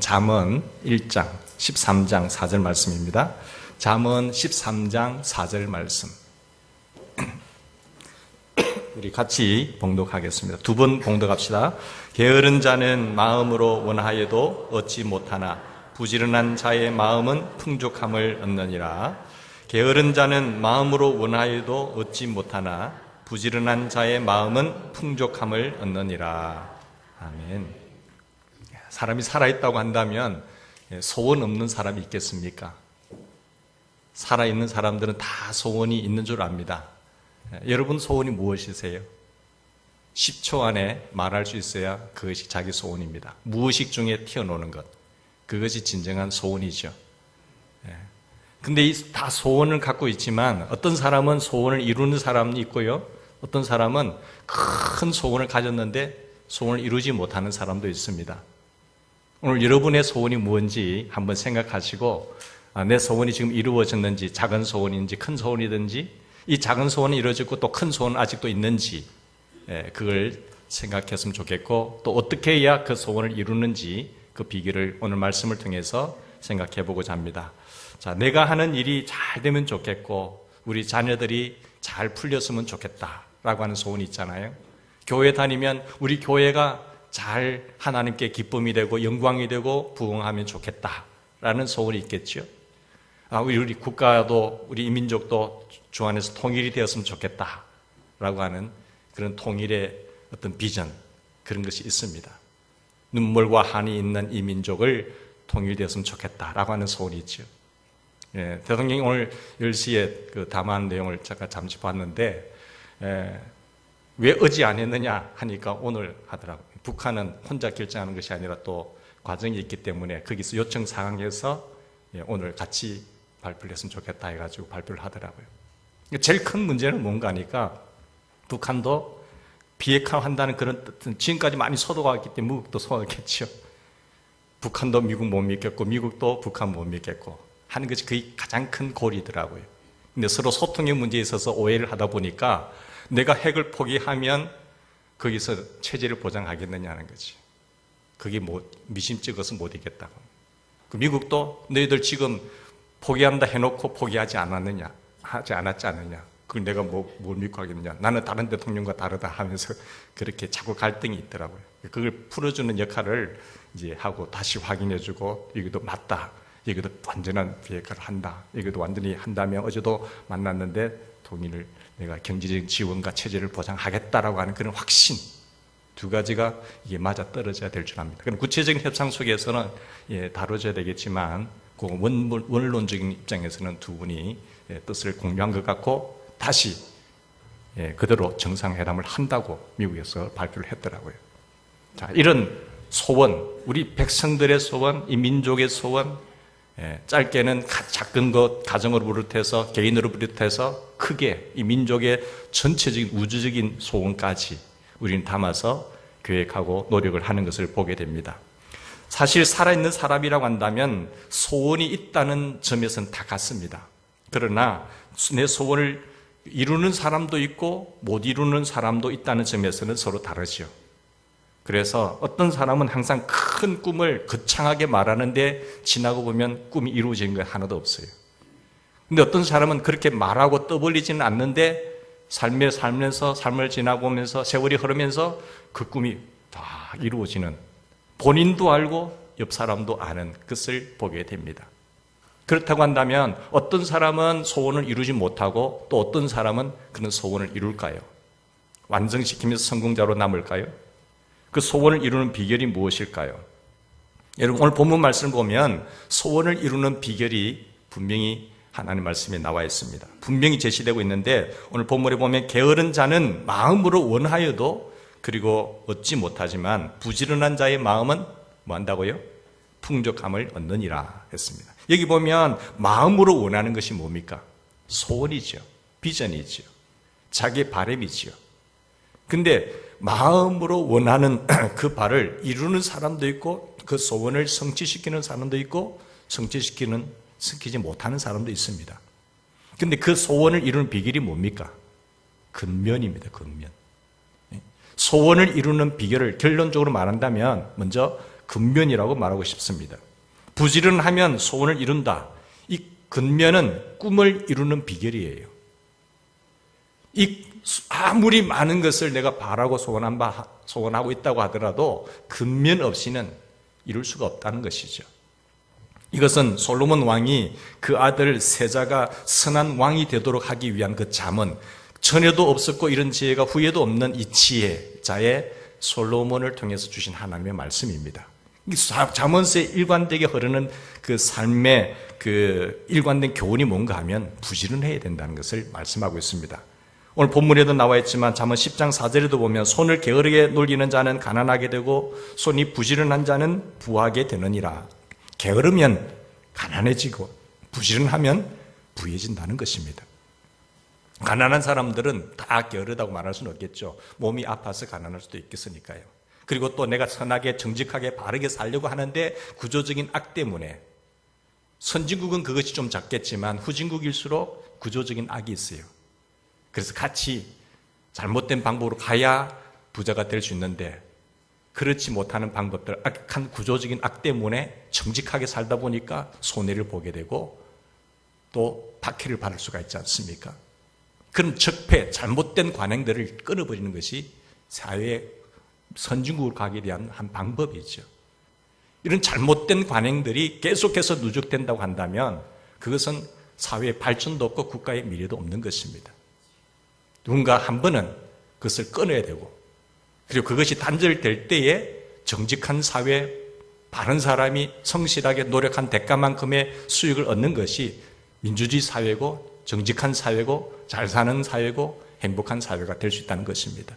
잠언 1장 13장 4절 말씀입니다. 잠언 13장 4절 말씀 우리 같이 봉독하겠습니다. 두 번 봉독합시다. 게으른 자는 마음으로 원하여도 얻지 못하나 부지런한 자의 마음은 풍족함을 얻느니라. 게으른 자는 마음으로 원하여도 얻지 못하나 부지런한 자의 마음은 풍족함을 얻느니라. 아멘. 사람이 살아있다고 한다면 소원 없는 사람이 있겠습니까? 살아있는 사람들은 다 소원이 있는 줄 압니다. 여러분 소원이 무엇이세요? 10초 안에 말할 수 있어야 그것이 자기 소원입니다. 무의식 중에 튀어나오는 것, 그것이 진정한 소원이죠. 근데 다 소원을 갖고 있지만 어떤 사람은 소원을 이루는 사람이 있고요, 어떤 사람은 큰 소원을 가졌는데 소원을 이루지 못하는 사람도 있습니다. 오늘 여러분의 소원이 뭔지 한번 생각하시고, 내 소원이 지금 이루어졌는지, 작은 소원인지 큰 소원이든지, 이 작은 소원이 이루어졌고 또 큰 소원은 아직도 있는지, 그걸 생각했으면 좋겠고, 또 어떻게 해야 그 소원을 이루는지 그 비결을 오늘 말씀을 통해서 생각해 보고자 합니다. 자, 내가 하는 일이 잘 되면 좋겠고 우리 자녀들이 잘 풀렸으면 좋겠다라고 하는 소원이 있잖아요. 교회 다니면 우리 교회가 잘 하나님께 기쁨이 되고 영광이 되고 부흥하면 좋겠다라는 소원이 있겠죠. 우리 국가도 우리 이민족도 주 안에서 통일이 되었으면 좋겠다라고 하는 그런 통일의 어떤 비전, 그런 것이 있습니다. 눈물과 한이 있는 이 민족을 통일되었으면 좋겠다라고 하는 소원이 있죠. 대통령이 오늘 10시에 그 담화한 내용을 제가 잠시 봤는데, 왜 어제 안 했느냐 하니까 오늘 하더라고요. 북한은 혼자 결정하는 것이 아니라 또 과정이 있기 때문에 거기서 요청 사항에서 오늘 같이 발표를 했으면 좋겠다 해가지고 발표를 하더라고요. 제일 큰 문제는 뭔가 하니까 북한도 비핵화한다는 그런 뜻은 지금까지 많이 소도가 있기 때문에 미국도 소도겠죠. 북한도 미국 못 믿겠고 미국도 북한 못 믿겠고 하는 것이 그게 가장 큰 고리더라고요. 근데 서로 소통의 문제에 있어서 오해를 하다 보니까 내가 핵을 포기하면 거기서 체제를 보장하겠느냐는 거지. 그게 미심 찍어서 못 이겼다고. 미국도 너희들 지금 포기한다 해놓고 포기하지 않았느냐, 하지 않았지 않느냐. 그걸 내가 뭘 믿고 하겠느냐. 나는 다른 대통령과 다르다 하면서 그렇게 자꾸 갈등이 있더라고요. 그걸 풀어주는 역할을 이제 하고 다시 확인해주고 이것도 맞다. 이것도 완전한 비핵화를 한다. 이것도 완전히 한다면 어제도 만났는데 통일을 내가 경제적인 지원과 체제를 보장하겠다라고 하는 그런 확신, 두 가지가 이게 맞아 떨어져야 될 줄 압니다. 그럼 구체적인 협상 속에서는 다뤄져야 되겠지만 그 원론적인 입장에서는 두 분이 뜻을 공유한 것 같고 다시 그대로 정상회담을 한다고 미국에서 발표를 했더라고요. 자, 이런 소원, 우리 백성들의 소원, 이 민족의 소원, 짧게는 작은 것, 가정으로 비롯해서 개인으로 비롯해서 크게 이 민족의 전체적인 우주적인 소원까지 우리는 담아서 계획하고 노력을 하는 것을 보게 됩니다. 사실 살아있는 사람이라고 한다면 소원이 있다는 점에서는 다 같습니다. 그러나 내 소원을 이루는 사람도 있고 못 이루는 사람도 있다는 점에서는 서로 다르죠. 그래서 어떤 사람은 항상 큰 꿈을 거창하게 말하는데 지나고 보면 꿈이 이루어진 게 하나도 없어요. 근데 어떤 사람은 그렇게 말하고 떠벌리지는 않는데 삶을 살면서 삶을 지나보면서 세월이 흐르면서 그 꿈이 다 이루어지는, 본인도 알고 옆 사람도 아는 것을 보게 됩니다. 그렇다고 한다면 어떤 사람은 소원을 이루지 못하고 또 어떤 사람은 그런 소원을 이룰까요? 완성시키면서 성공자로 남을까요? 그 소원을 이루는 비결이 무엇일까요? 여러분 오늘 본문 말씀을 보면 소원을 이루는 비결이 분명히 하나님 말씀에 나와 있습니다. 분명히 제시되고 있는데 오늘 본문에 보면 게으른 자는 마음으로 원하여도 그리고 얻지 못하지만 부지런한 자의 마음은 뭐 한다고요? 풍족함을 얻느니라 했습니다. 여기 보면 마음으로 원하는 것이 뭡니까? 소원이죠. 비전이죠. 자기의 바람이죠. 근데 마음으로 원하는 그 바를 이루는 사람도 있고 그 소원을 성취시키는 사람도 있고 성취시키지 못하는 사람도 있습니다. 근데 그 소원을 이루는 비결이 뭡니까? 근면입니다. 근면. 소원을 이루는 비결을 결론적으로 말한다면 먼저 근면이라고 말하고 싶습니다. 부지런하면 소원을 이룬다. 이 근면은 꿈을 이루는 비결이에요. 이 아무리 많은 것을 내가 바라고 소원하고 있다고 하더라도 근면 없이는 이룰 수가 없다는 것이죠. 이것은 솔로몬 왕이 그 아들 세자가 선한 왕이 되도록 하기 위한 그 잠언, 전에도 없었고 이런 지혜가 후에도 없는 이 지혜자의 솔로몬을 통해서 주신 하나님의 말씀입니다. 잠언서에 일관되게 흐르는 그 삶의 그 일관된 교훈이 뭔가 하면 부지런해야 된다는 것을 말씀하고 있습니다. 오늘 본문에도 나와 있지만 잠언 10장 4절에도 보면 손을 게으르게 놀리는 자는 가난하게 되고 손이 부지런한 자는 부하게 되느니라. 게으르면 가난해지고 부지런하면 부해진다는 것입니다. 가난한 사람들은 다 게으르다고 말할 수는 없겠죠. 몸이 아파서 가난할 수도 있겠으니까요. 그리고 또 내가 선하게 정직하게 바르게 살려고 하는데 구조적인 악 때문에, 선진국은 그것이 좀 작겠지만 후진국일수록 구조적인 악이 있어요. 그래서 같이 잘못된 방법으로 가야 부자가 될 수 있는데 그렇지 못하는 방법들, 악한 구조적인 악 때문에 정직하게 살다 보니까 손해를 보게 되고 또 박해를 받을 수가 있지 않습니까? 그런 적폐, 잘못된 관행들을 끊어버리는 것이 사회의 선진국으로 가기 위한 한 방법이죠. 이런 잘못된 관행들이 계속해서 누적된다고 한다면 그것은 사회의 발전도 없고 국가의 미래도 없는 것입니다. 누군가 한 번은 그것을 끊어야 되고, 그리고 그것이 단절될 때에 정직한 사회, 바른 사람이 성실하게 노력한 대가만큼의 수익을 얻는 것이 민주주의 사회고 정직한 사회고 잘 사는 사회고 행복한 사회가 될 수 있다는 것입니다.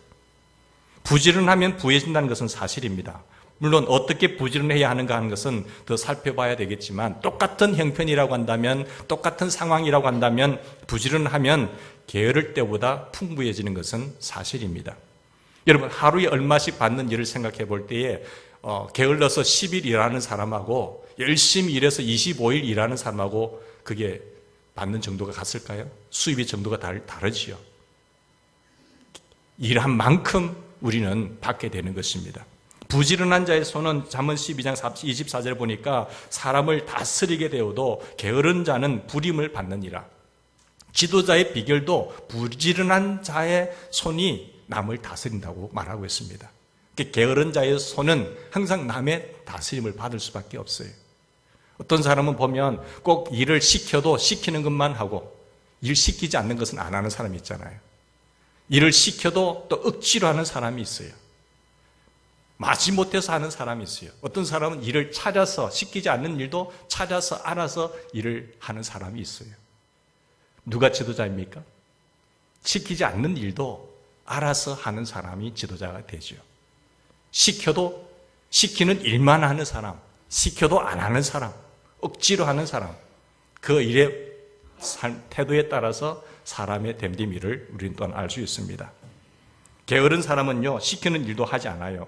부지런하면 부해진다는 것은 사실입니다. 물론 어떻게 부지런해야 하는가 하는 것은 더 살펴봐야 되겠지만 똑같은 형편이라고 한다면, 똑같은 상황이라고 한다면 부지런하면 게으를 때보다 풍부해지는 것은 사실입니다. 여러분, 하루에 얼마씩 받는 일을 생각해 볼 때에 게을러서 10일 일하는 사람하고 열심히 일해서 25일 일하는 사람하고 그게 받는 정도가 같을까요? 수입의 정도가 다르지요. 일한 만큼 우리는 받게 되는 것입니다. 부지런한 자의 손은 잠언 12장 24절에 보니까 사람을 다스리게 되어도 게으른 자는 불임을 받느니라. 지도자의 비결도 부지런한 자의 손이 남을 다스린다고 말하고 있습니다. 게으른 자의 손은 항상 남의 다스림을 받을 수밖에 없어요. 어떤 사람은 보면 꼭 일을 시켜도 시키는 것만 하고 일 시키지 않는 것은 안 하는 사람이 있잖아요. 일을 시켜도 또 억지로 하는 사람이 있어요. 마지못해서 하는 사람이 있어요. 어떤 사람은 일을 찾아서, 시키지 않는 일도 찾아서 알아서 일을 하는 사람이 있어요. 누가 지도자입니까? 시키지 않는 일도 알아서 하는 사람이 지도자가 되죠. 시켜도 시키는 일만 하는 사람, 시켜도 안 하는 사람, 억지로 하는 사람, 그 일의 태도에 따라서 사람의 됨됨이를 우리는 또한 알 수 있습니다. 게으른 사람은요, 시키는 일도 하지 않아요.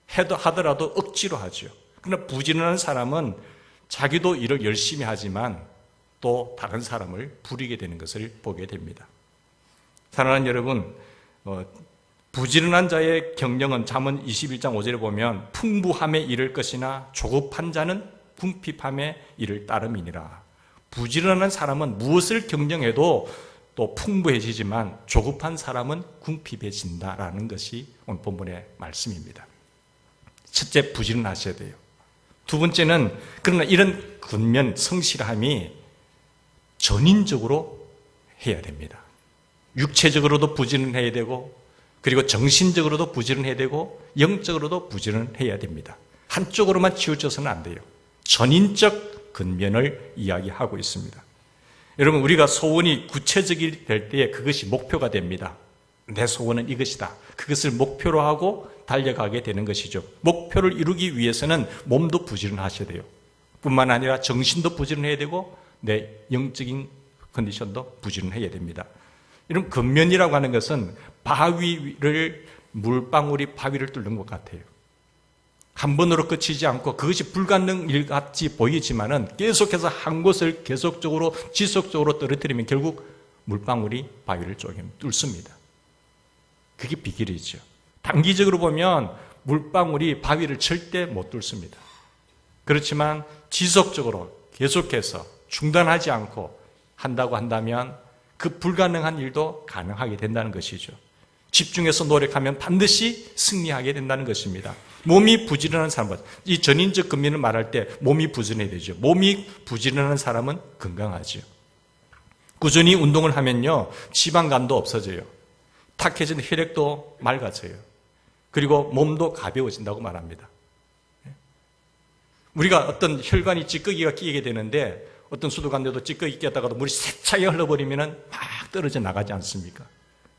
하더라도 억지로 하죠. 그러나 부지런한 사람은 자기도 일을 열심히 하지만 또 다른 사람을 부리게 되는 것을 보게 됩니다. 사랑하는 여러분, 부지런한 자의 경영은 잠언 21장 5절에 보면 풍부함에 이를 것이나 조급한 자는 궁핍함에 이를 따름이니라. 부지런한 사람은 무엇을 경영해도 또 풍부해지지만 조급한 사람은 궁핍해진다라는 것이 오늘 본문의 말씀입니다. 첫째, 부지런하셔야 돼요. 두 번째는, 그러나 이런 근면, 성실함이 전인적으로 해야 됩니다. 육체적으로도 부지런해야 되고, 그리고 정신적으로도 부지런해야 되고, 영적으로도 부지런해야 됩니다. 한쪽으로만 치우쳐서는 안 돼요. 전인적 근면을 이야기하고 있습니다. 여러분, 우리가 소원이 구체적이 될 때에 그것이 목표가 됩니다. 내 소원은 이것이다. 그것을 목표로 하고 달려가게 되는 것이죠. 목표를 이루기 위해서는 몸도 부지런하셔야 돼요. 뿐만 아니라 정신도 부지런해야 되고 내 영적인 컨디션도 부지런해야 됩니다. 이런 근면이라고 하는 것은 물방울이 바위를 뚫는 것 같아요. 한 번으로 끝이지 않고 그것이 불가능 일 같이 보이지만은 계속해서 한 곳을 계속적으로 지속적으로 떨어뜨리면 결국 물방울이 바위를 뚫습니다. 그게 비결이죠. 단기적으로 보면 물방울이 바위를 절대 못 뚫습니다. 그렇지만 지속적으로 계속해서 중단하지 않고 한다고 한다면 그 불가능한 일도 가능하게 된다는 것이죠. 집중해서 노력하면 반드시 승리하게 된다는 것입니다. 몸이 부지런한 사람은, 이 전인적 근면을 말할 때 몸이 부지런해야 되죠. 몸이 부지런한 사람은 건강하죠. 꾸준히 운동을 하면요, 지방간도 없어져요. 탁해진 혈액도 맑아져요. 그리고 몸도 가벼워진다고 말합니다. 우리가 어떤 혈관이 찌꺼기가 끼게 되는데 어떤 수도관에도 찌꺼기 끼었다가도 물이 세차게 흘러버리면 막 떨어져 나가지 않습니까?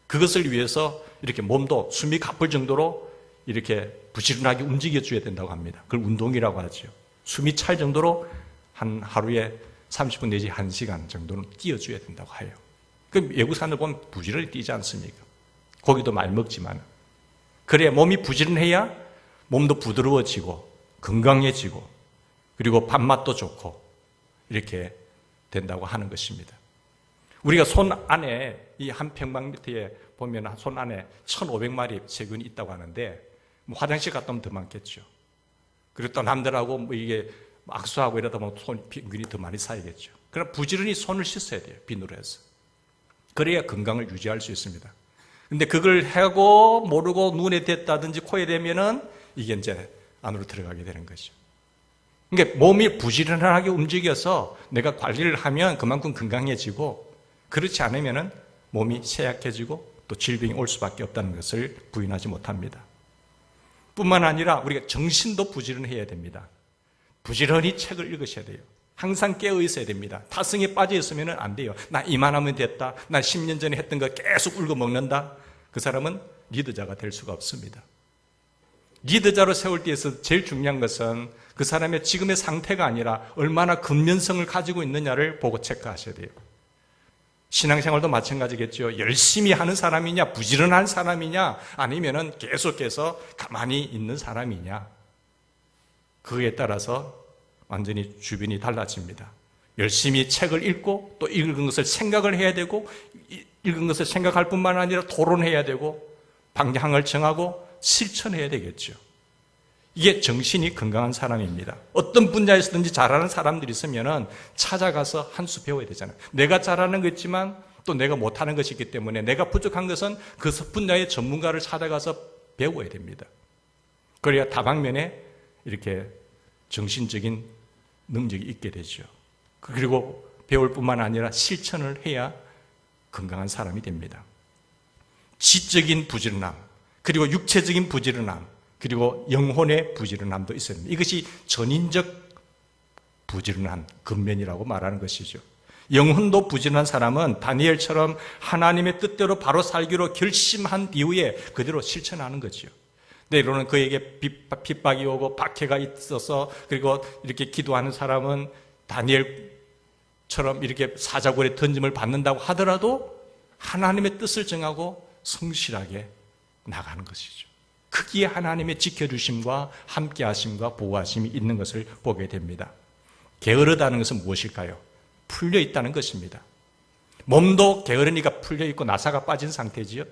그것을 위해서 이렇게 몸도 숨이 가쁠 정도로 이렇게 부지런하게 움직여줘야 된다고 합니다. 그걸 운동이라고 하죠. 숨이 찰 정도로 한 하루에 30분 내지 1시간 정도는 뛰어줘야 된다고 해요. 그럼 외국 사람들 보면 부지런히 뛰지 않습니까? 고기도 많이 먹지만. 그래야 몸이 부지런해야 몸도 부드러워지고 건강해지고 그리고 밥맛도 좋고 이렇게 된다고 하는 것입니다. 우리가 손 안에 이 한 평방미터에 보면 손 안에 1,500마리 세균이 있다고 하는데 뭐 화장실 갔다 오면 더 많겠죠. 그리고 또 남들하고 뭐 이게 악수하고 이러다 보면 세균이 더 많이 쌓이겠죠. 그러나 부지런히 손을 씻어야 돼요. 비누로 해서. 그래야 건강을 유지할 수 있습니다. 근데 그걸 하고 모르고 눈에 댔다든지 코에 대면은 이게 이제 안으로 들어가게 되는 거죠. 그러니까 몸이 부지런하게 움직여서 내가 관리를 하면 그만큼 건강해지고 그렇지 않으면은 몸이 쇠약해지고 또 질병이 올 수밖에 없다는 것을 부인하지 못합니다. 뿐만 아니라 우리가 정신도 부지런해야 됩니다. 부지런히 책을 읽으셔야 돼요. 항상 깨어 있어야 됩니다. 타성에 빠져 있으면 안 돼요. 나 이만하면 됐다. 나 10년 전에 했던 거 계속 울고 먹는다. 그 사람은 리더자가 될 수가 없습니다. 리더자로 세울 때에서 제일 중요한 것은 그 사람의 지금의 상태가 아니라 얼마나 근면성을 가지고 있느냐를 보고 체크하셔야 돼요. 신앙생활도 마찬가지겠죠. 열심히 하는 사람이냐, 부지런한 사람이냐, 아니면은 계속해서 가만히 있는 사람이냐. 그거에 따라서 완전히 주변이 달라집니다. 열심히 책을 읽고 또 읽은 것을 생각을 해야 되고 읽은 것을 생각할 뿐만 아니라 토론해야 되고 방향을 정하고 실천해야 되겠죠. 이게 정신이 건강한 사람입니다. 어떤 분야에서든지 잘하는 사람들이 있으면 찾아가서 한 수 배워야 되잖아요. 내가 잘하는 거 있지만 또 내가 못하는 것이 있기 때문에 내가 부족한 것은 그 분야의 전문가를 찾아가서 배워야 됩니다. 그래야 다방면에 이렇게 정신적인 능력이 있게 되죠. 그리고 배울 뿐만 아니라 실천을 해야 건강한 사람이 됩니다. 지적인 부지런함, 그리고 육체적인 부지런함, 그리고 영혼의 부지런함도 있어야 됩니다. 이것이 전인적 부지런한 근면이라고 말하는 것이죠. 영혼도 부지런한 사람은 다니엘처럼 하나님의 뜻대로 바로 살기로 결심한 이후에 그대로 실천하는 거죠. 때로는 그에게 핍박이 오고 박해가 있어서 그리고 이렇게 기도하는 사람은 다니엘처럼 이렇게 사자굴에 던짐을 받는다고 하더라도 하나님의 뜻을 정하고 성실하게 나가는 것이죠. 크기에 하나님의 지켜주심과 함께하심과 보호하심이 있는 것을 보게 됩니다. 게으르다는 것은 무엇일까요? 풀려있다는 것입니다. 몸도 게으르니까 풀려있고 나사가 빠진 상태지요.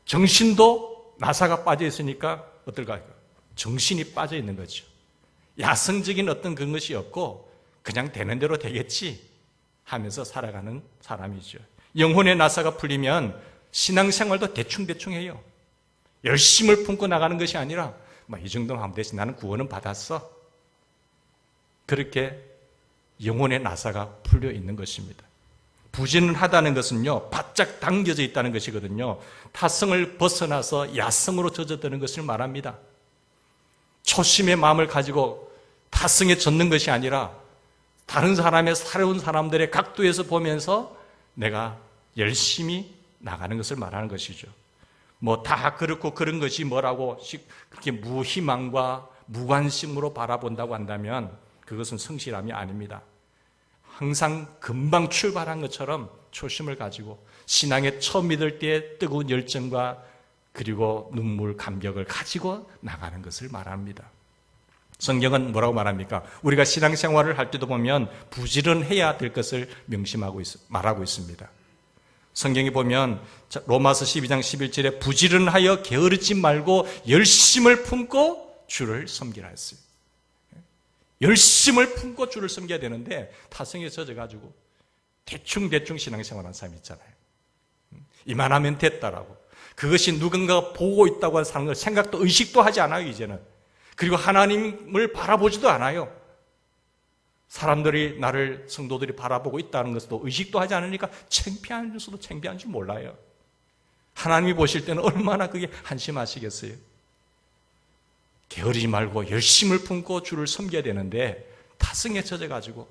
정신도 나사가 빠져있으니까 어떨까요? 정신이 빠져있는 거죠. 야성적인 어떤 그런 것이 없고 그냥 되는 대로 되겠지 하면서 살아가는 사람이죠. 영혼의 나사가 풀리면 신앙생활도 대충대충 해요. 열심을 품고 나가는 것이 아니라 이 정도는 하면 되지, 나는 구원은 받았어. 그렇게 영혼의 나사가 풀려 있는 것입니다. 부지런하다는 것은요, 바짝 당겨져 있다는 것이거든요. 타성을 벗어나서 야성으로 젖어드는 것을 말합니다. 초심의 마음을 가지고 타성에 젖는 것이 아니라 다른 사람의 새로운 사람들의 각도에서 보면서 내가 열심히 나가는 것을 말하는 것이죠. 다 그렇고 그런 것이 뭐라고 그렇게 무희망과 무관심으로 바라본다고 한다면 그것은 성실함이 아닙니다. 항상 금방 출발한 것처럼 초심을 가지고 신앙에 처음 믿을 때 뜨거운 열정과 그리고 눈물, 감격을 가지고 나가는 것을 말합니다. 성경은 뭐라고 말합니까? 우리가 신앙생활을 할 때도 보면 부지런해야 될 것을 말하고 있습니다. 성경에 보면 로마서 12장 11절에 부지런하여 게으르지 말고 열심을 품고 주를 섬기라 했어요. 열심을 품고 주를 섬겨야 되는데 타성에 젖어가지고 대충 신앙생활하는 사람이 있잖아요. 이만하면 됐다라고. 그것이 누군가가 보고 있다고 하는 걸 생각도 의식도 하지 않아요, 이제는. 그리고 하나님을 바라보지도 않아요. 사람들이 나를 성도들이 바라보고 있다는 것도 의식도 하지 않으니까 창피한 줄도 창피한 줄 몰라요. 하나님이 보실 때는 얼마나 그게 한심하시겠어요. 게으르지 말고 열심을 품고 주를 섬겨야 되는데 타성에 젖어가지고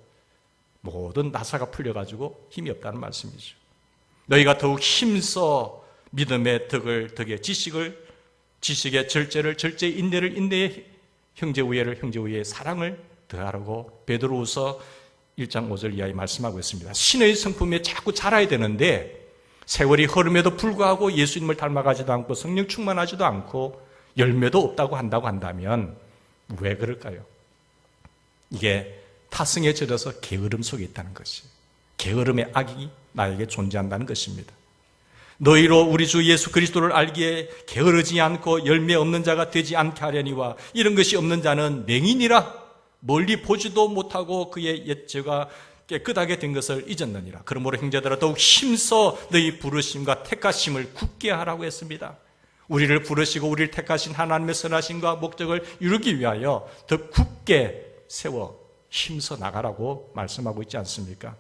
모든 나사가 풀려가지고 힘이 없다는 말씀이죠. 너희가 더욱 힘써 믿음의 덕의 지식의 절제를 절제의 인내를 인내의 형제 우애를 형제 우애의 사랑을 더하라고 베드로후서 1장 5절 이하에 말씀하고 있습니다. 신의 성품에 자꾸 자라야 되는데 세월이 흐름에도 불구하고 예수님을 닮아가지도 않고 성령 충만하지도 않고 열매도 없다고 한다면 왜 그럴까요? 이게 타성에 젖어서 게으름 속에 있다는 것이, 게으름의 악이 나에게 존재한다는 것입니다. 너희로 우리 주 예수 그리스도를 알기에 게으르지 않고 열매 없는 자가 되지 않게 하려니와 이런 것이 없는 자는 맹인이라 멀리 보지도 못하고 그의 옛죄가 깨끗하게 된 것을 잊었느니라. 그러므로 형제들아 더욱 힘써 너희 부르심과 택하심을 굳게 하라고 했습니다. 우리를 부르시고 우리를 택하신 하나님의 선하심과 목적을 이루기 위하여 더 굳게 세워 힘써 나가라고 말씀하고 있지 않습니까?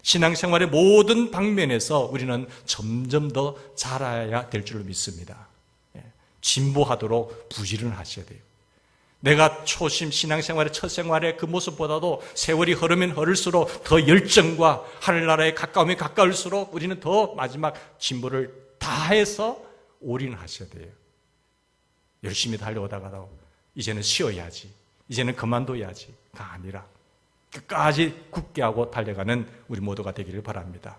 신앙생활의 모든 방면에서 우리는 점점 더 자라야 될 줄로 믿습니다. 진보하도록 부지런하셔야 돼요. 내가 초심 신앙생활의 첫 생활의 그 모습보다도 세월이 흐르면 흐를수록 더 열정과 하늘나라에 가까우면 가까울수록 우리는 더 마지막 진보를 다해서 올인하셔야 돼요. 열심히 달려오다가도 이제는 쉬어야지, 이제는 그만둬야지가 아니라 끝까지 굳게 하고 달려가는 우리 모두가 되기를 바랍니다.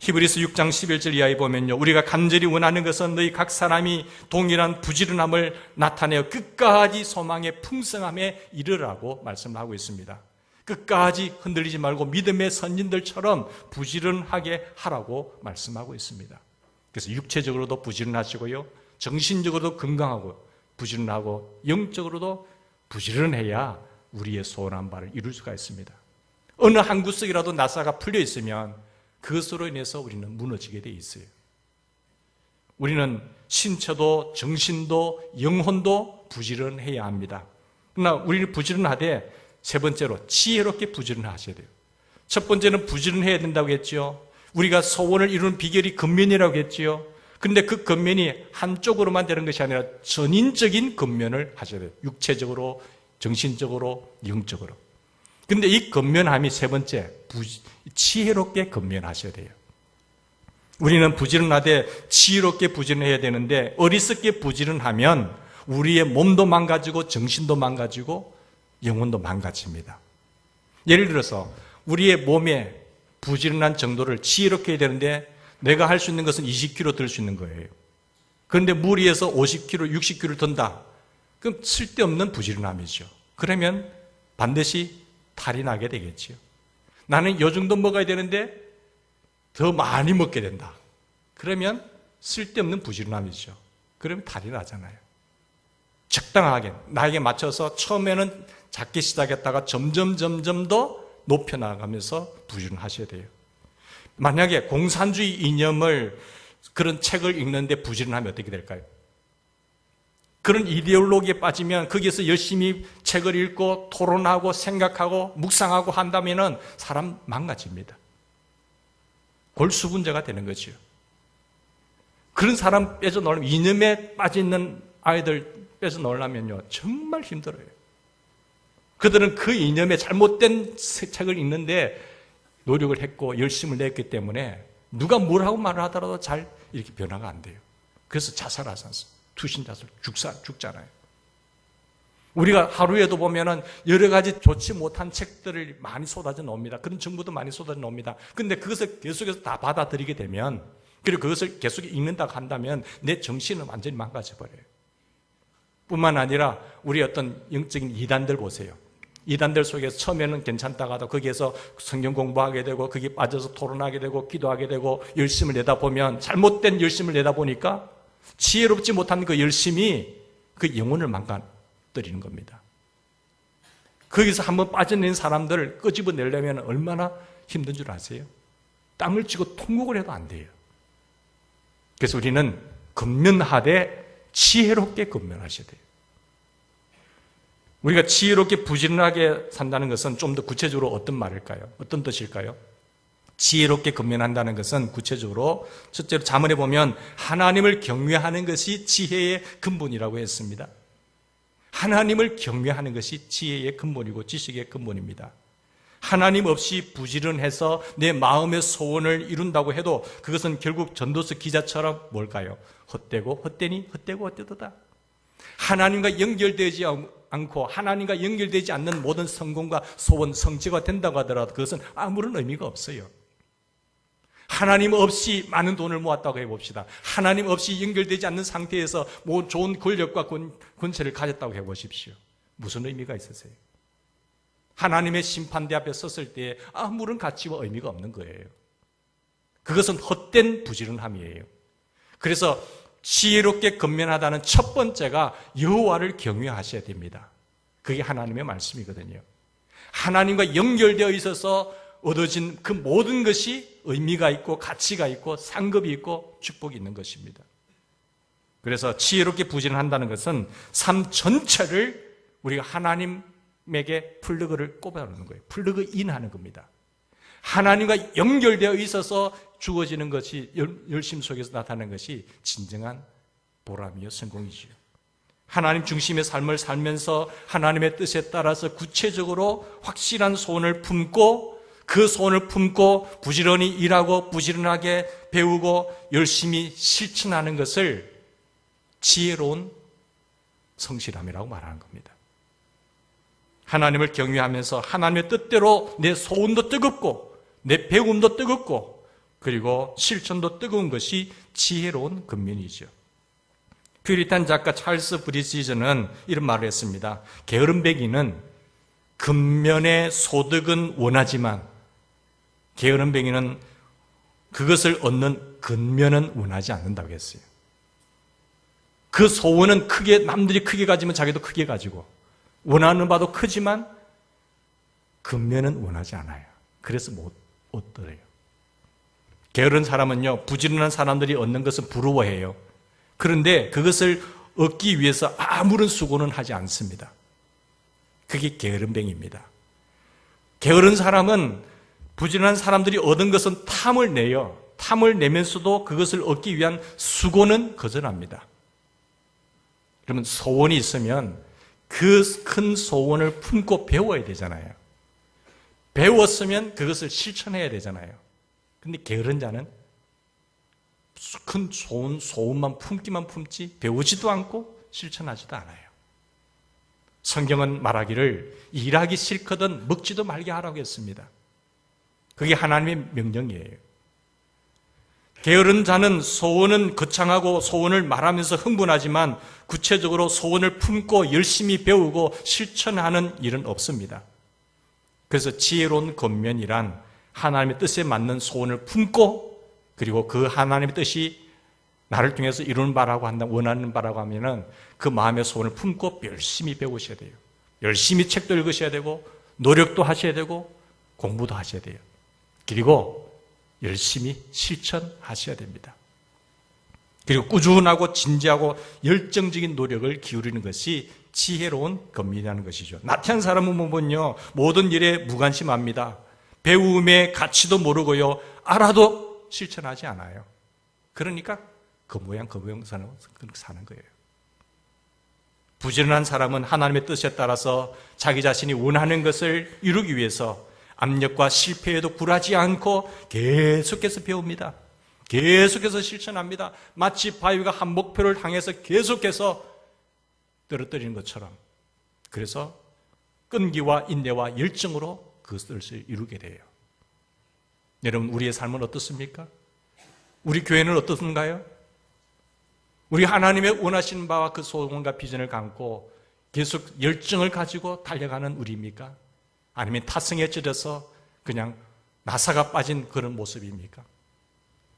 히브리서 6장 11절 이하에 보면요, 우리가 간절히 원하는 것은 너희 각 사람이 동일한 부지런함을 나타내어 끝까지 소망의 풍성함에 이르라고 말씀을 하고 있습니다. 끝까지 흔들리지 말고 믿음의 선진들처럼 부지런하게 하라고 말씀하고 있습니다. 그래서 육체적으로도 부지런하시고요, 정신적으로도 건강하고 부지런하고 영적으로도 부지런해야 우리의 소원한 바를 이룰 수가 있습니다. 어느 한 구석이라도 나사가 풀려 있으면 그것으로 인해서 우리는 무너지게 돼 있어요. 우리는 신체도 정신도 영혼도 부지런해야 합니다. 그러나 우리는 부지런하되 세 번째로 지혜롭게 부지런하셔야 돼요. 첫 번째는 부지런해야 된다고 했죠. 우리가 소원을 이루는 비결이 근면이라고 했지요. 그런데 그 근면이 한쪽으로만 되는 것이 아니라 전인적인 근면을 하셔야 돼요. 육체적으로, 정신적으로, 영적으로. 그런데 이 근면함이 세 번째, 지혜롭게 근면하셔야 돼요. 우리는 부지런하되 지혜롭게 부지런해야 되는데 어리석게 부지런하면 우리의 몸도 망가지고 정신도 망가지고 영혼도 망가집니다. 예를 들어서 우리의 몸에 부지런한 정도를 지혜롭게 해야 되는데 내가 할 수 있는 것은 20kg 들 수 있는 거예요. 그런데 무리해서 50kg, 60kg 든다. 그럼 쓸데없는 부지런함이죠. 그러면 반드시 탈이 나게 되겠지요. 나는 요 정도 먹어야 되는데 더 많이 먹게 된다. 그러면 쓸데없는 부지런함이죠. 그러면 탈이 나잖아요. 적당하게 나에게 맞춰서 처음에는 작게 시작했다가 점점 더 높여나가면서 부지런하셔야 돼요. 만약에 공산주의 이념을 그런 책을 읽는데 부지런하면 어떻게 될까요? 그런 이데올로기에 빠지면 거기에서 열심히 책을 읽고 토론하고 생각하고 묵상하고 한다면 사람 망가집니다. 골수분자가 되는 거죠. 그런 사람 빼져 놓으려면, 이념에 빠져있는 아이들 빼져 놓으려면요 정말 힘들어요. 그들은 그 이념에 잘못된 책을 읽는데 노력을 했고 열심을 냈기 때문에 누가 뭐라고 말을 하더라도 잘 이렇게 변화가 안 돼요. 그래서 자살하지 않습니다. 투신자살 죽잖아요. 우리가 하루에도 보면은 여러 가지 좋지 못한 책들을 많이 쏟아져 놓습니다. 그런 정보도 많이 쏟아져 놓습니다. 그런데 그것을 계속해서 다 받아들이게 되면, 그리고 그것을 계속 읽는다고 한다면 내 정신은 완전히 망가져 버려요. 뿐만 아니라 우리 어떤 영적인 이단들 보세요. 이단들 속에서 처음에는 괜찮다가도 거기에서 성경 공부하게 되고 거기에 빠져서 토론하게 되고 기도하게 되고 열심을 내다보면 잘못된 열심을 내다보니까 지혜롭지 못한 그 열심이 그 영혼을 망가뜨리는 겁니다. 거기서 한번 빠져낸 사람들을 끄집어내려면 얼마나 힘든 줄 아세요? 땅을 치고 통곡을 해도 안 돼요. 그래서 우리는 근면하되 지혜롭게 근면하셔야 돼요. 우리가 지혜롭게 부지런하게 산다는 것은 좀 더 구체적으로 어떤 말일까요? 어떤 뜻일까요? 지혜롭게 근면한다는 것은 구체적으로 첫째로 잠언에 보면 하나님을 경외하는 것이 지혜의 근본이라고 했습니다. 하나님을 경외하는 것이 지혜의 근본이고 지식의 근본입니다. 하나님 없이 부지런해서 내 마음의 소원을 이룬다고 해도 그것은 결국 전도서 기자처럼 뭘까요? 헛되고 헛되니 헛되고 헛되도다. 하나님과 연결되지 않고 하나님과 연결되지 않는 모든 성공과 소원, 성취가 된다고 하더라도 그것은 아무런 의미가 없어요. 하나님 없이 많은 돈을 모았다고 해봅시다. 하나님 없이 연결되지 않는 상태에서 뭐 좋은 권력과 권세를 가졌다고 해보십시오. 무슨 의미가 있으세요? 하나님의 심판대 앞에 섰을 때 아무런 가치와 의미가 없는 거예요. 그것은 헛된 부지런함이에요. 그래서 지혜롭게 근면하다는 첫 번째가 여호와를 경외하셔야 됩니다. 그게 하나님의 말씀이거든요. 하나님과 연결되어 있어서 얻어진 그 모든 것이 의미가 있고 가치가 있고 상급이 있고 축복이 있는 것입니다. 그래서 지혜롭게 부지런한다는 것은 삶 전체를 우리가 하나님에게 플러그를 꼽아놓는 거예요. 플러그 인하는 겁니다. 하나님과 연결되어 있어서 주어지는 것이 열심 속에서 나타나는 것이 진정한 보람이요 성공이지요. 하나님 중심의 삶을 살면서 하나님의 뜻에 따라서 구체적으로 확실한 소원을 품고 그 소원을 품고 부지런히 일하고 부지런하게 배우고 열심히 실천하는 것을 지혜로운 성실함이라고 말하는 겁니다. 하나님을 경외하면서 하나님의 뜻대로 내 소원도 뜨겁고 내 배움도 뜨겁고 그리고 실천도 뜨거운 것이 지혜로운 근면이죠. 퓨리탄 작가 찰스 브리지저는 이런 말을 했습니다. 게으름뱅이는 근면의 소득은 원하지만 게으름뱅이는 그것을 얻는 근면은 원하지 않는다고 했어요. 그 소원은 크게 남들이 크게 가지면 자기도 크게 가지고 원하는 바도 크지만 근면은 원하지 않아요. 그래서 못 얻더래요. 게으른 사람은요, 부지런한 사람들이 얻는 것은 부러워해요. 그런데 그것을 얻기 위해서 아무런 수고는 하지 않습니다. 그게 게으름뱅이입니다. 게으른 사람은 부지런한 사람들이 얻은 것은 탐을 내요. 탐을 내면서도 그것을 얻기 위한 수고는 거절합니다. 그러면 소원이 있으면 그 큰 소원을 품고 배워야 되잖아요. 배웠으면 그것을 실천해야 되잖아요. 근데 게으른 자는 큰 좋은 소원만 품기만 품지 배우지도 않고 실천하지도 않아요. 성경은 말하기를 일하기 싫거든 먹지도 말게 하라고 했습니다. 그게 하나님의 명령이에요. 게으른 자는 소원은 거창하고 소원을 말하면서 흥분하지만 구체적으로 소원을 품고 열심히 배우고 실천하는 일은 없습니다. 그래서 지혜로운 근면이란 하나님의 뜻에 맞는 소원을 품고 그리고 그 하나님의 뜻이 나를 통해서 이루는 바라고 한다, 원하는 바라고 하면은 그 마음의 소원을 품고 열심히 배우셔야 돼요. 열심히 책도 읽으셔야 되고 노력도 하셔야 되고 공부도 하셔야 돼요. 그리고 열심히 실천하셔야 됩니다. 그리고 꾸준하고 진지하고 열정적인 노력을 기울이는 것이 지혜로운 근면이라는 것이죠. 나태한 사람은 보면요, 모든 일에 무관심합니다. 배움의 가치도 모르고요, 알아도 실천하지 않아요. 그러니까 그 모양 사는 거예요. 부지런한 사람은 하나님의 뜻에 따라서 자기 자신이 원하는 것을 이루기 위해서 압력과 실패에도 굴하지 않고 계속해서 배웁니다. 계속해서 실천합니다. 마치 바위가 한 목표를 향해서 계속해서 떨어뜨리는 것처럼. 그래서 끈기와 인내와 열정으로 그것을 이루게 돼요. 여러분, 우리의 삶은 어떻습니까? 우리 교회는 어떻는가요? 우리 하나님의 원하시는 바와 그 소원과 비전을 감고 계속 열정을 가지고 달려가는 우리입니까? 아니면 타성에 젖어서 그냥 나사가 빠진 그런 모습입니까?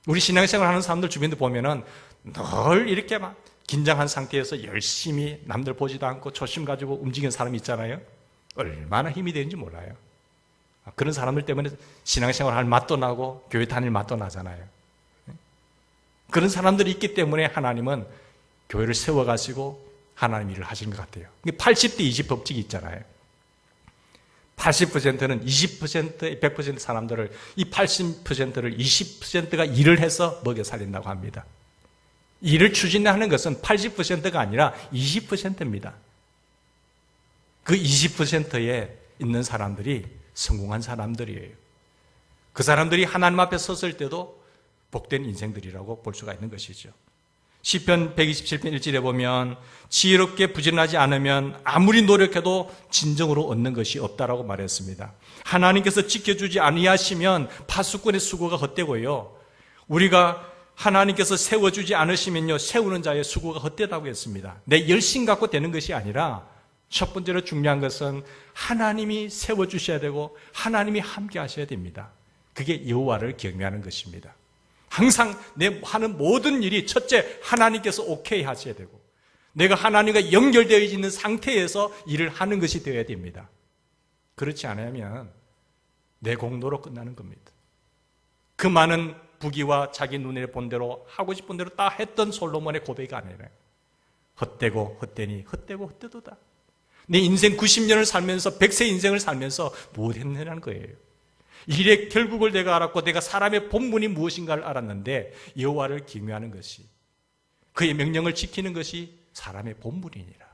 우리 신앙생활 하는 사람들 주변에 보면은 늘 이렇게 막 긴장한 상태에서 열심히 남들 보지도 않고 초심 가지고 움직이는 사람이 있잖아요. 얼마나 힘이 되는지 몰라요. 그런 사람들 때문에 신앙생활 할 맛도 나고 교회 다닐 맛도 나잖아요. 그런 사람들이 있기 때문에 하나님은 교회를 세워가시고 하나님 일을 하시는 것 같아요. 80대 20 법칙이 있잖아요. 80%는 20%, 100% 사람들을, 이 80%를 20%가 일을 해서 먹여 살린다고 합니다. 일을 추진하는 것은 80%가 아니라 20%입니다. 그 20%에 있는 사람들이 성공한 사람들이에요. 그 사람들이 하나님 앞에 섰을 때도 복된 인생들이라고 볼 수가 있는 것이죠. 시편 127편 1절에 보면 지혜롭게 부지런하지 않으면 아무리 노력해도 진정으로 얻는 것이 없다라고 말했습니다. 하나님께서 지켜주지 아니하시면 파수꾼의 수고가 헛되고요. 우리가 하나님께서 세워주지 않으시면요, 세우는 자의 수고가 헛되다고 했습니다. 내 열심 갖고 되는 것이 아니라 첫 번째로 중요한 것은 하나님이 세워주셔야 되고 하나님이 함께 하셔야 됩니다. 그게 여호와를 경외하는 것입니다. 항상 내 하는 모든 일이 첫째 하나님께서 오케이 하셔야 되고 내가 하나님과 연결되어 있는 상태에서 일을 하는 것이 되어야 됩니다. 그렇지 않으면 내 공로로 끝나는 겁니다. 그 많은 부귀와 자기 눈에 본 대로 하고 싶은 대로 다 했던 솔로몬의 고백이 아니라 헛되고 헛되니 헛되고 헛되도다. 내 인생 90년을 살면서 100세 인생을 살면서 무엇 했느냐는 거예요. 일의 결국을 내가 알았고 내가 사람의 본분이 무엇인가를 알았는데 여호와를 경외하는 것이, 그의 명령을 지키는 것이 사람의 본분이니라.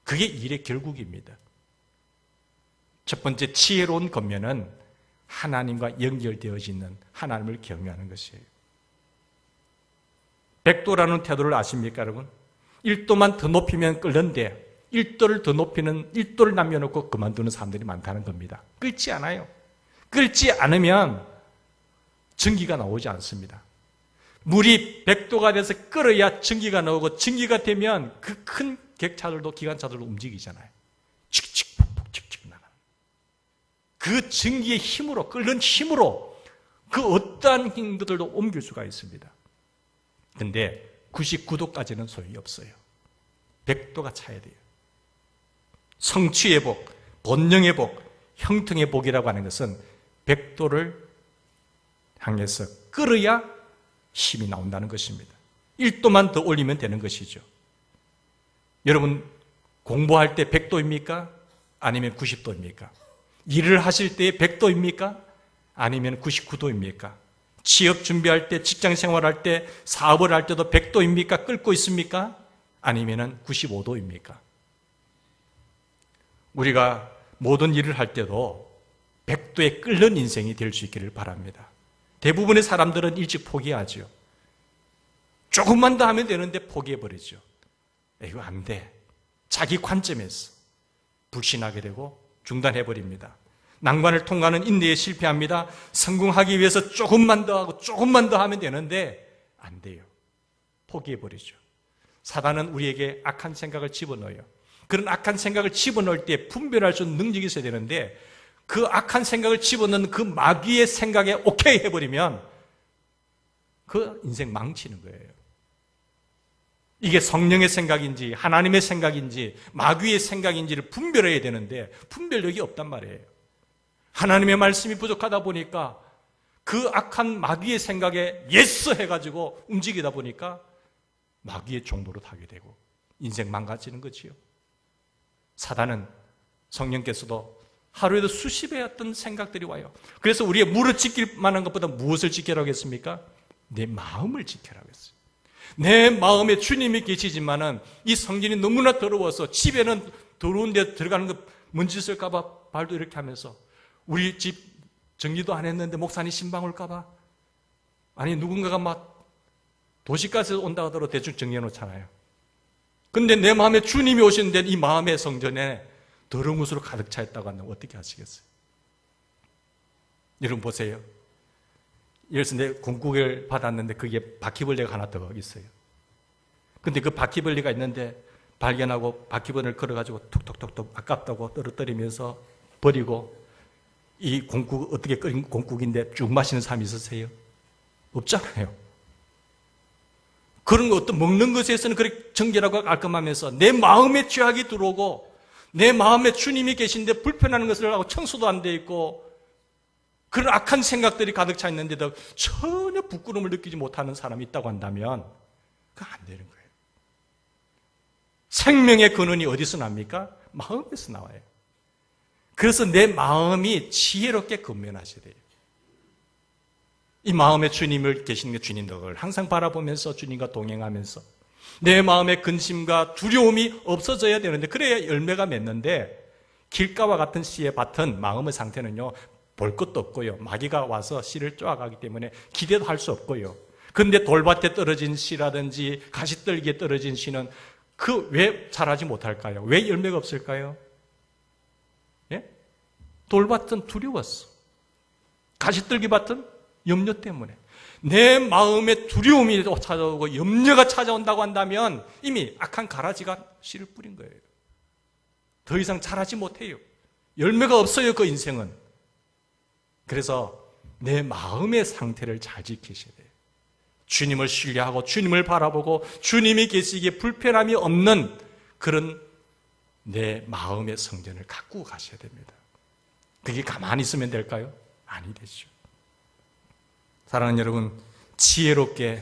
그게 일의 결국입니다. 첫 번째 지혜로운 겉면은 하나님과 연결되어 있는 하나님을 경외하는 것이에요. 백도라는 태도를 아십니까 여러분? 1도만 더 높이면 끓는데 1도를 더 높이는 1도를 남겨놓고 그만두는 사람들이 많다는 겁니다. 끓지 않아요. 끓지 않으면 전기가 나오지 않습니다. 물이 100도가 돼서 끓어야 전기가 나오고 전기가 되면 그 큰 객차들도 기관차들도 움직이잖아요. 칙칙폭폭 칙칙 나가는. 그 전기의 힘으로, 끓는 힘으로 그 어떠한 힘들도 옮길 수가 있습니다. 그런데 99도까지는 소용이 없어요. 100도가 차야 돼요. 성취의 복, 본능의 복, 형통의 복이라고 하는 것은 100도를 향해서 끓어야 힘이 나온다는 것입니다. 1도만 더 올리면 되는 것이죠. 여러분 공부할 때 100도입니까? 아니면 90도입니까? 일을 하실 때 100도입니까? 아니면 99도입니까? 취업 준비할 때, 직장 생활할 때, 사업을 할 때도 100도입니까? 끓고 있습니까? 아니면 95도입니까? 우리가 모든 일을 할 때도 100도에 끓는 인생이 될 수 있기를 바랍니다. 대부분의 사람들은 일찍 포기하죠. 조금만 더 하면 되는데 포기해버리죠. 이거 안 돼. 자기 관점에서 불신하게 되고 중단해버립니다. 난관을 통과하는 인내에 실패합니다. 성공하기 위해서 조금만 더 하고 조금만 더 하면 되는데 안 돼요. 포기해버리죠. 사단은 우리에게 악한 생각을 집어넣어요. 그런 악한 생각을 집어넣을 때 분별할 수 있는 능력이 있어야 되는데 그 악한 생각을 집어넣는 그 마귀의 생각에 오케이 해버리면 그 인생 망치는 거예요. 이게 성령의 생각인지 하나님의 생각인지 마귀의 생각인지를 분별해야 되는데 분별력이 없단 말이에요. 하나님의 말씀이 부족하다 보니까 그 악한 마귀의 생각에 예스 해가지고 움직이다 보니까 마귀의 종로로 타게 되고 인생 망가지는 거지요. 사단은 성령께서도 하루에도 수십 배 어떤 생각들이 와요. 그래서 우리의 무릇 지킬 만한 것보다 무엇을 지키라고 했습니까? 내 마음을 지키라고 했어요. 내 마음에 주님이 계시지만은 이 성전이 너무나 더러워서 집에는 더러운 데 들어가는 거 먼지 쓸까봐 발도 이렇게 하면서 우리 집 정리도 안 했는데 목사님 신방 올까봐 아니 누군가가 막 도시가스에서 온다 하더라도 대충 정리해 놓잖아요. 근데 내 마음에 주님이 오시는데 이 마음의 성전에 더러운 것으로 가득 차 있다고 한다면 어떻게 하시겠어요? 여러분 보세요. 그래서 내 공국을 받았는데 거기에 바퀴벌레가 하나 더 있어요. 근데 그 바퀴벌레가 있는데 발견하고 바퀴벌레를 걸어가지고 툭툭툭툭 아깝다고 떨어뜨리면서 버리고 이 공국 어떻게 끓인 공국인데 쭉 마시는 사람이 있으세요? 없잖아요. 그런 어떤 먹는 것에서는 그렇게 정결하고 깔끔하면서 내 마음에 죄악이 들어오고 내 마음에 주님이 계신데 불편한 것을 하고 청소도 안 돼 있고 그런 악한 생각들이 가득 차 있는데도 전혀 부끄러움을 느끼지 못하는 사람이 있다고 한다면 그건 안 되는 거예요. 생명의 근원이 어디서 납니까? 마음에서 나와요. 그래서 내 마음이 지혜롭게 근면하셔야 돼요. 이 마음에 주님을 계시는 게 주님을 항상 바라보면서 주님과 동행하면서 내 마음의 근심과 두려움이 없어져야 되는데 그래야 열매가 맺는데 길가와 같은 씨의 밭은 마음의 상태는요 볼 것도 없고요. 마귀가 와서 씨를 쪼아가기 때문에 기대도 할 수 없고요. 그런데 돌밭에 떨어진 씨라든지 가시떨기에 떨어진 씨는 그 왜 자라지 못할까요? 왜 열매가 없을까요? 예? 돌밭은 두려웠어. 가시떨기 밭은 염려 때문에. 내 마음에 두려움이 찾아오고 염려가 찾아온다고 한다면 이미 악한 가라지가 씨를 뿌린 거예요. 더 이상 자라지 못해요. 열매가 없어요, 그 인생은. 그래서 내 마음의 상태를 잘 지키셔야 돼요. 주님을 신뢰하고 주님을 바라보고 주님이 계시기에 불편함이 없는 그런 내 마음의 성전을 가꾸고 가셔야 됩니다. 그게 가만히 있으면 될까요? 아니 되죠. 사랑하는 여러분, 지혜롭게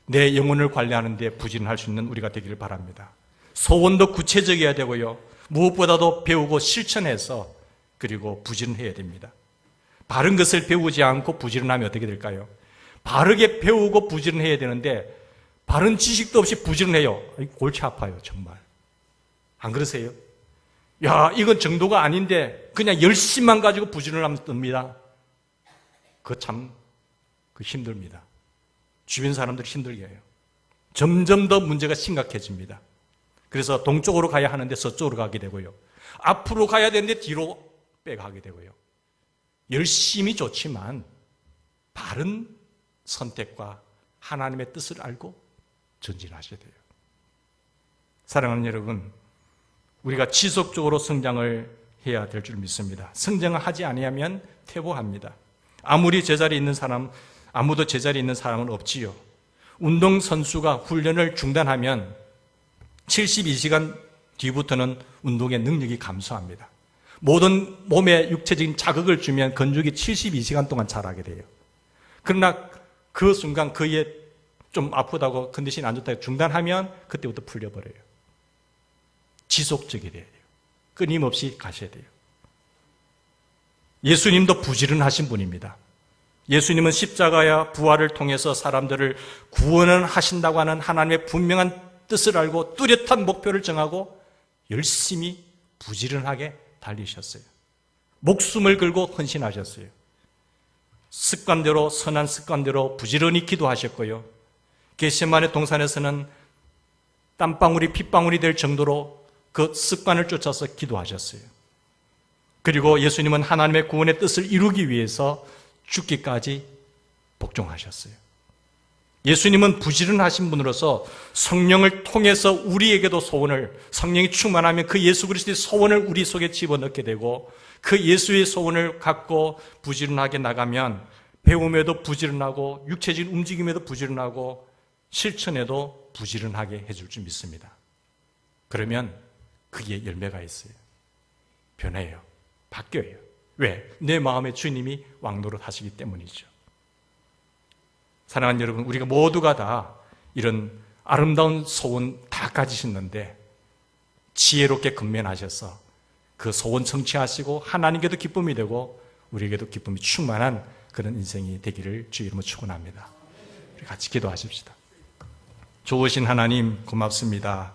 내 영혼을 관리하는 데 부진할 수 있는 우리가 되기를 바랍니다. 소원도 구체적이어야 되고요. 무엇보다도 배우고 실천해서 그리고 부지런해야 됩니다. 바른 것을 배우지 않고 부지런하면 어떻게 될까요? 바르게 배우고 부지런해야 되는데 바른 지식도 없이 부지런해요. 골치 아파요, 정말. 안 그러세요? 야, 이건 정도가 아닌데 그냥 열심만 가지고 부지런하면 뜹니다. 그거 참 힘듭니다. 주변 사람들이 힘들게 해요. 점점 더 문제가 심각해집니다. 그래서 동쪽으로 가야 하는데 서쪽으로 가게 되고요. 앞으로 가야 되는데 뒤로 빼가게 되고요. 열심히 좋지만 바른 선택과 하나님의 뜻을 알고 전진하셔야 돼요. 사랑하는 여러분, 우리가 지속적으로 성장을 해야 될 줄 믿습니다. 성장을 하지 아니하면 퇴보합니다. 아무리 제자리에 있는 사람, 아무도 제자리에 있는 사람은 없지요. 운동선수가 훈련을 중단하면 72시간 뒤부터는 운동의 능력이 감소합니다. 모든 몸에 육체적인 자극을 주면 건조기 72시간 동안 자라게 돼요. 그러나 그 순간 그에 좀 아프다고 컨디션이 안 좋다고 중단하면 그때부터 풀려버려요. 지속적이 돼야 돼요. 끊임없이 가셔야 돼요. 예수님도 부지런하신 분입니다. 예수님은 십자가와 부활을 통해서 사람들을 구원을 하신다고 하는 하나님의 분명한 뜻을 알고 뚜렷한 목표를 정하고 열심히 부지런하게 달리셨어요. 목숨을 걸고 헌신하셨어요. 습관대로, 선한 습관대로 부지런히 기도하셨고요. 겟세마네 동산에서는 땀방울이 핏방울이 될 정도로 그 습관을 쫓아서 기도하셨어요. 그리고 예수님은 하나님의 구원의 뜻을 이루기 위해서 죽기까지 복종하셨어요. 예수님은 부지런하신 분으로서 성령을 통해서 우리에게도 소원을, 성령이 충만하면 그 예수 그리스도의 소원을 우리 속에 집어넣게 되고 그 예수의 소원을 갖고 부지런하게 나가면 배움에도 부지런하고 육체적인 움직임에도 부지런하고 실천에도 부지런하게 해줄 줄 믿습니다. 그러면 그게 열매가 있어요. 변해요. 바뀌어요. 왜? 내 마음에 주님이 왕노릇 하시기 때문이죠. 사랑하는 여러분, 우리가 모두가 다 이런 아름다운 소원 다 가지셨는데 지혜롭게 근면하셔서 그 소원 성취하시고 하나님께도 기쁨이 되고 우리에게도 기쁨이 충만한 그런 인생이 되기를 주 이름으로 축원합니다. 우리 같이 기도하십시다. 좋으신 하나님 고맙습니다.